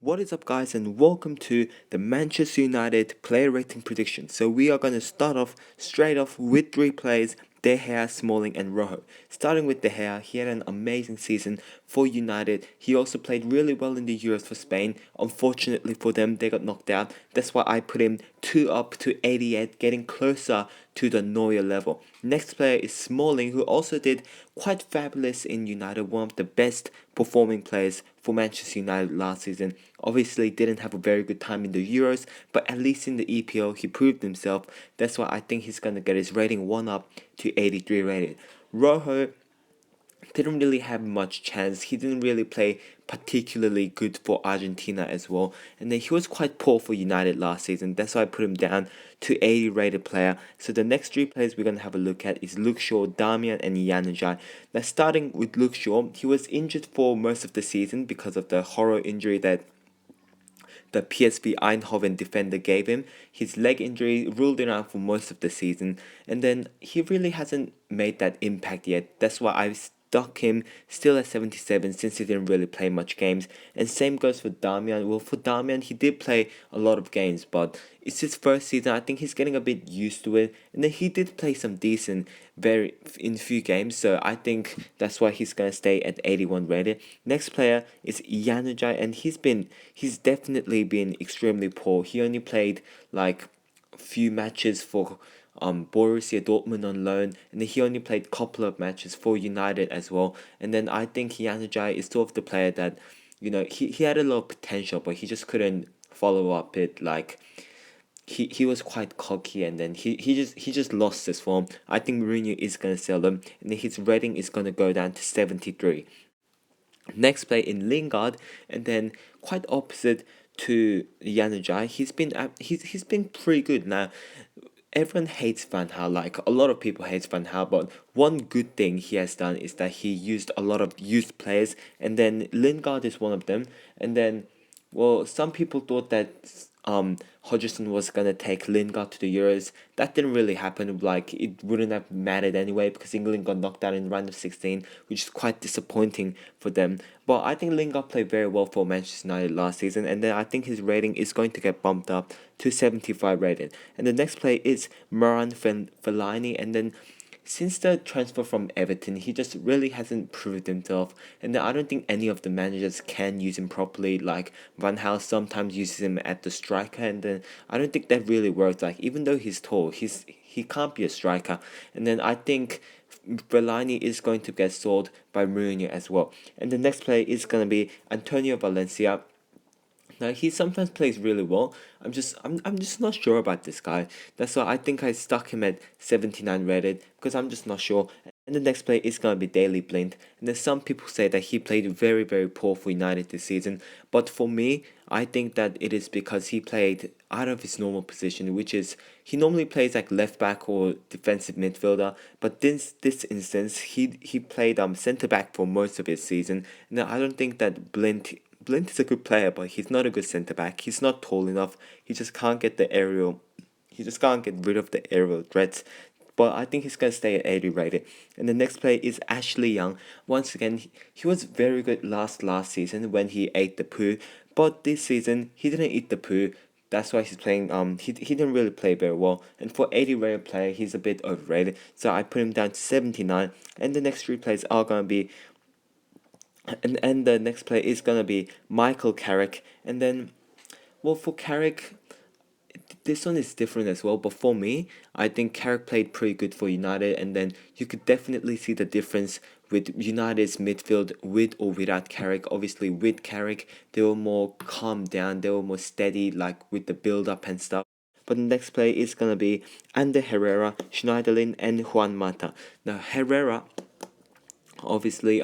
What is up, guys, and welcome to the Manchester United player rating prediction. So we are going to start off straight off with three players: De Gea, Smalling, and Rojo. Starting with De Gea, he had an amazing season for United. He also played really well in the Euros for Spain. Unfortunately for them, they got knocked out. That's why I put him 2 up to 88, getting closer to the Neuer level. Next player is Smalling, who also did quite fabulous in United, one of the best performing players for Manchester United last season. Obviously didn't have a very good time in the Euros, but at least in the EPL he proved himself. That's why I think he's gonna get his rating 1 up to 83 rated. Rojo didn't really have much chance. He didn't really play particularly good for Argentina as well. And then he was quite poor for United last season. That's why I put him down to 80 rated player. So the next three players we're going to have a look at is Luke Shaw, Damian, and Januzaj. Now starting with Luke Shaw, he was injured for most of the season because of the horror injury that the PSV Eindhoven defender gave him. His leg injury ruled him out for most of the season, and then he really hasn't made that impact yet. That's why I've stuck him still at 77 since he didn't really play much games. And same goes for Damian. Well, for Damian, he did play a lot of games, but it's his first season. I think he's getting a bit used to it, and then he did play some decent very in few games, so I think that's why he's gonna stay at 81 rated. Next player is Januzaj, and he's definitely been extremely poor. He only played like a few matches for Borussia Dortmund on loan, and then he only played a couple of matches for United as well. And then I think Januzaj is sort of the player that, he had a lot of potential, but he just couldn't follow up it. Like he was quite cocky, and then he just lost his form. I think Mourinho is gonna sell him, and then his rating is gonna go down to 73. Next play in Lingard, and then quite opposite to Janujaj. He's been pretty good now. Everyone hates Van Gaal, like a lot of people hate Van Gaal, but one good thing he has done is that he used a lot of youth players, and then Lingard is one of them. And then, well, some people thought that Hodgson was gonna take Lingard to the Euros. That didn't really happen. Like, it wouldn't have mattered anyway because England got knocked out in round of 16, which is quite disappointing for them. But I think Lingard played very well for Manchester United last season, and then I think his rating is going to get bumped up to 75 rated. And the next play is Moran Fellaini, and then since the transfer from Everton, he just really hasn't proved himself, and I don't think any of the managers can use him properly. Like Van Gaal sometimes uses him at the striker, and then I don't think that really works. Like, even though he's tall, he can't be a striker. And then I think Fellaini is going to get sold by Mourinho as well. And the next player is gonna be Antonio Valencia. Now he sometimes plays really well. I'm just not sure about this guy. That's why I think I stuck him at 79 rated because I'm just not sure. And the next play is gonna be Daily Blind. And then some people say that he played very, very poor for United this season. But for me, I think that it is because he played out of his normal position, which is he normally plays like left back or defensive midfielder. But this instance, he played centre back for most of his season. Now I don't think that Blind is a good player, but he's not a good centre back. He's not tall enough. He just can't get the aerial. He just can't get rid of the aerial threats. But I think he's gonna stay at 80 rated. And the next player is Ashley Young. Once again, he was very good last season when he ate the poo. But this season he didn't eat the poo. That's why he's playing. He didn't really play very well. And for 80 rated player, he's a bit overrated. So I put him down to 79. And the next three players are gonna be and the next player is gonna be Michael Carrick. And then, well, for Carrick, this one is different as well. But for me, I think Carrick played pretty good for United, and then you could definitely see the difference with United's midfield with or without Carrick. Obviously, with Carrick, they were more calmed down, they were more steady, like with the build up and stuff. But the next play is gonna be Ander Herrera, Schneiderlin, and Juan Mata. Now Herrera, obviously,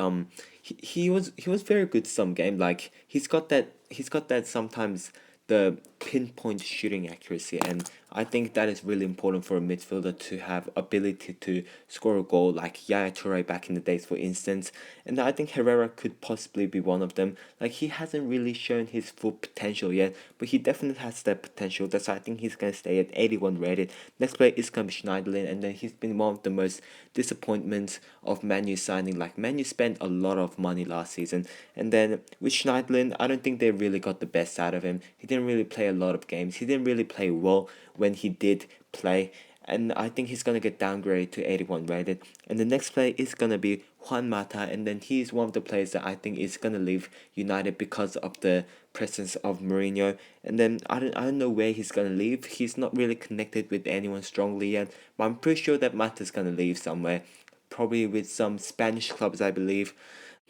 he was very good some game. Like, he's got that sometimes the pinpoint shooting accuracy, and I think that is really important for a midfielder to have ability to score a goal, like Yaya Toure back in the days, for instance. And I think Herrera could possibly be one of them. Like, he hasn't really shown his full potential yet, but he definitely has that potential. That's why I think he's gonna stay at 81 rated. Next player is gonna be Schneiderlin, and then he's been one of the most disappointments of Man U signing. Like, Man U spent a lot of money last season, and then with Schneiderlin, I don't think they really got the best out of him. He didn't really play a lot of games. He didn't really play well when he did play, and I think he's gonna get downgraded to 81 rated. And the next player is gonna be Juan Mata, and then he's one of the players that I think is gonna leave United because of the presence of Mourinho. And then I don't know where he's gonna leave. He's not really connected with anyone strongly yet, but I'm pretty sure that Mata's gonna leave somewhere, probably with some Spanish clubs, I believe.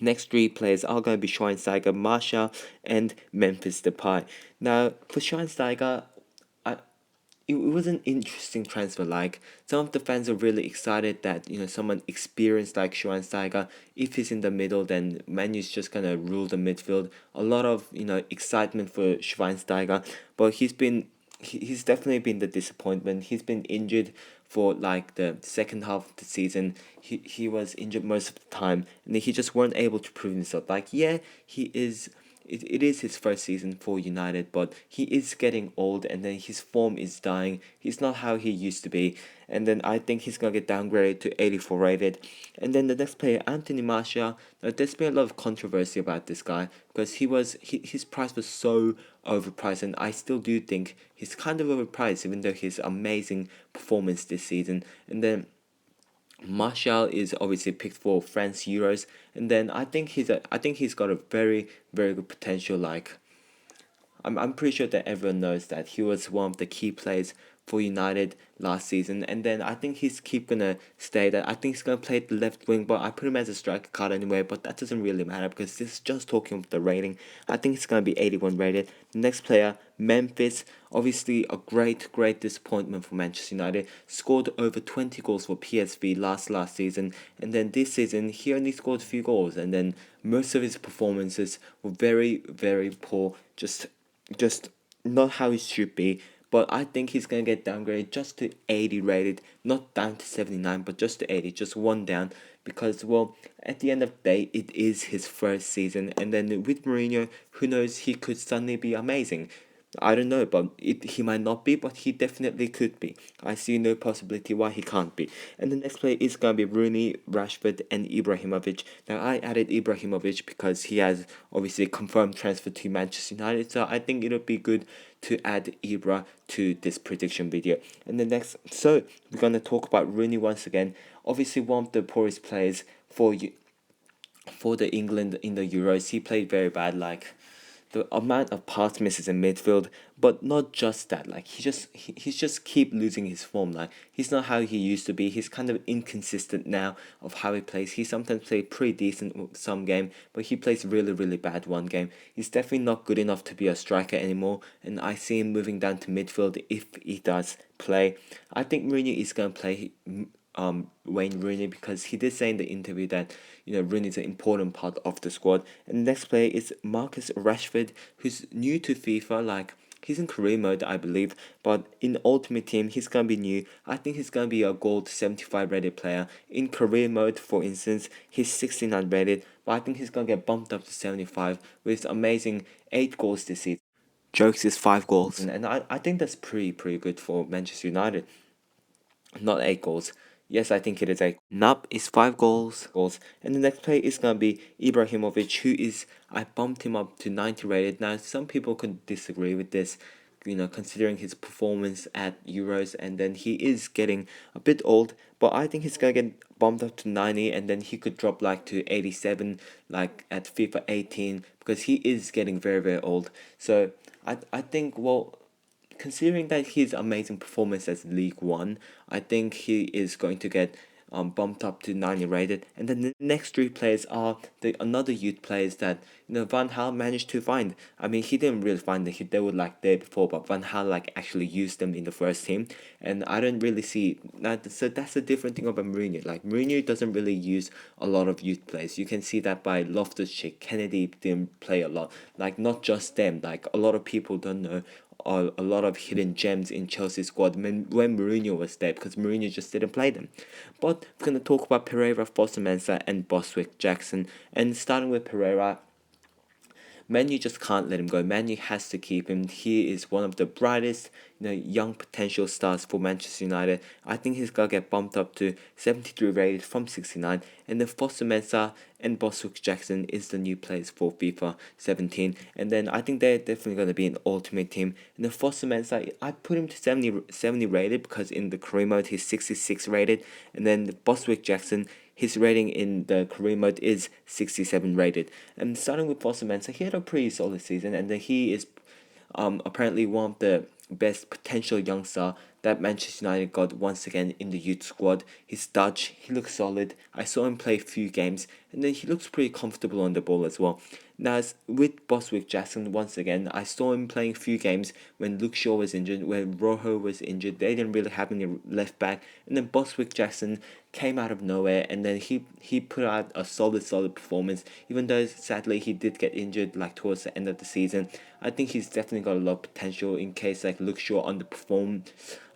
Next three players are going to be Schweinsteiger, Martial, and Memphis Depay. Now, for Schweinsteiger, I, it was an interesting transfer. Like, some of the fans are really excited that, someone experienced like Schweinsteiger, if he's in the middle, then Manu's just gonna rule the midfield. A lot of excitement for Schweinsteiger, but he's definitely been the disappointment. He's been injured for like the second half of the season. He was injured most of the time, and he just weren't able to prove himself. Like, yeah, he is. It is his first season for United, but he is getting old, and then his form is dying. He's not how he used to be, and then I think he's gonna get downgraded to 84 rated. And then the next player, Anthony Martial. Now, there's been a lot of controversy about this guy because his price was so overpriced, and I still do think he's kind of overpriced, even though his amazing performance this season. And then Martial is obviously picked for France Euros, and then I think he's got a very, very good potential. Like, I'm pretty sure that everyone knows that he was one of the key players for United last season, and then I think he's keep gonna stay there. I think he's gonna play the left wing, but I put him as a striker card anyway. But that doesn't really matter because this is just talking about the rating. I think it's gonna be 81 rated. The next player, Memphis, obviously a great disappointment for Manchester United. Scored over 20 goals for PSV last season, and then this season he only scored a few goals, and then most of his performances were very, very poor. Just not how it should be. But I think he's gonna get downgraded just to 80 rated, not down to 79, but just to 80, just one down. Because, well, at the end of the day, it is his first season, and then with Mourinho, who knows, he could suddenly be amazing. I don't know, but he might not be, but he definitely could be. I see no possibility why he can't be. And the next player is going to be Rooney, Rashford, and Ibrahimovic. Now, I added Ibrahimovic because he has obviously confirmed transfer to Manchester United, so I think it'll be good to add Ibra to this prediction video. And the next, so we're going to talk about Rooney once again. Obviously, one of the poorest players for the England in the Euros. He played very bad. Like, the amount of pass misses in midfield, but not just that. Like, he's just keep losing his form. Like, he's not how he used to be. He's kind of inconsistent now of how he plays. He sometimes plays pretty decent some game, but he plays really bad one game. He's definitely not good enough to be a striker anymore, and I see him moving down to midfield if he does play. I think Mourinho is gonna play Wayne Rooney because he did say in the interview that Rooney is an important part of the squad. And the next player is Marcus Rashford, who's new to FIFA. Like, he's in career mode, I believe, but in Ultimate Team he's gonna be new. I think he's gonna be a gold 75 rated player. In career mode, for instance, he's 69 rated, but I think he's gonna get bumped up to 75 with amazing 8 goals this season. Jokes is 5 goals, and I think that's pretty good for Manchester United. Not 8 goals. Yes, I think it is 8. Nup is 5 goals. And the next player is gonna be Ibrahimovic, who is, I bumped him up to 90 rated. Now, some people could disagree with this, considering his performance at Euros, and then he is getting a bit old, but I think he's gonna get bumped up to 90, and then he could drop like to 87, like at FIFA 18, because he is getting very old. So I think, well, considering that his amazing performance as League One, I think he is going to get bumped up to 90 rated. And then the next three players are the another youth players that Van Gaal managed to find. I mean, he didn't really find that they were like there before, but Van Gaal like actually used them in the first team, and I don't really see that. So that's the different thing about Mourinho. Like Mourinho doesn't really use a lot of youth players. You can see that by Loftus-Cheek, Kennedy didn't play a lot. Like not just them. Like a lot of people don't know a lot of hidden gems in Chelsea's squad when Mourinho was there, because Mourinho just didn't play them. But we're going to talk about Pereira, Foster-Mensah and Boswick Jackson. And starting with Pereira, Manu just can't let him go. Manu has to keep him. He is one of the brightest, young potential stars for Manchester United. I think he's gonna get bumped up to 73 rated from 69. And then Foster Mensah and Boswick Jackson is the new players for FIFA 17. And then I think they're definitely gonna be an ultimate team. And then Foster Mensah, I put him to 70 rated because in the career mode he's 66 rated. And then Boswick Jackson, his rating in the career mode is 67 rated. And starting with Foster Mensah, he had a pretty solid season, and then he is apparently one of the best potential youngster that Manchester United got once again in the youth squad. He's Dutch, he looks solid. I saw him play a few games, and then he looks pretty comfortable on the ball as well. Now, with Boswick Jackson, once again, I saw him playing a few games when Luke Shaw was injured, when Rojo was injured. They didn't really have any left back, and then Boswick Jackson came out of nowhere, and then he put out a solid performance. Even though sadly he did get injured like towards the end of the season, I think he's definitely got a lot of potential in case like Luke Shaw underperformed.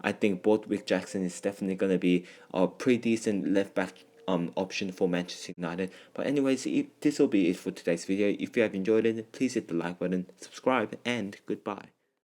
I think Boswick Jackson is definitely gonna be a pretty decent left back option for Manchester United. But anyways, this will be it for today's video. If you have enjoyed it, please hit the like button, subscribe, and goodbye.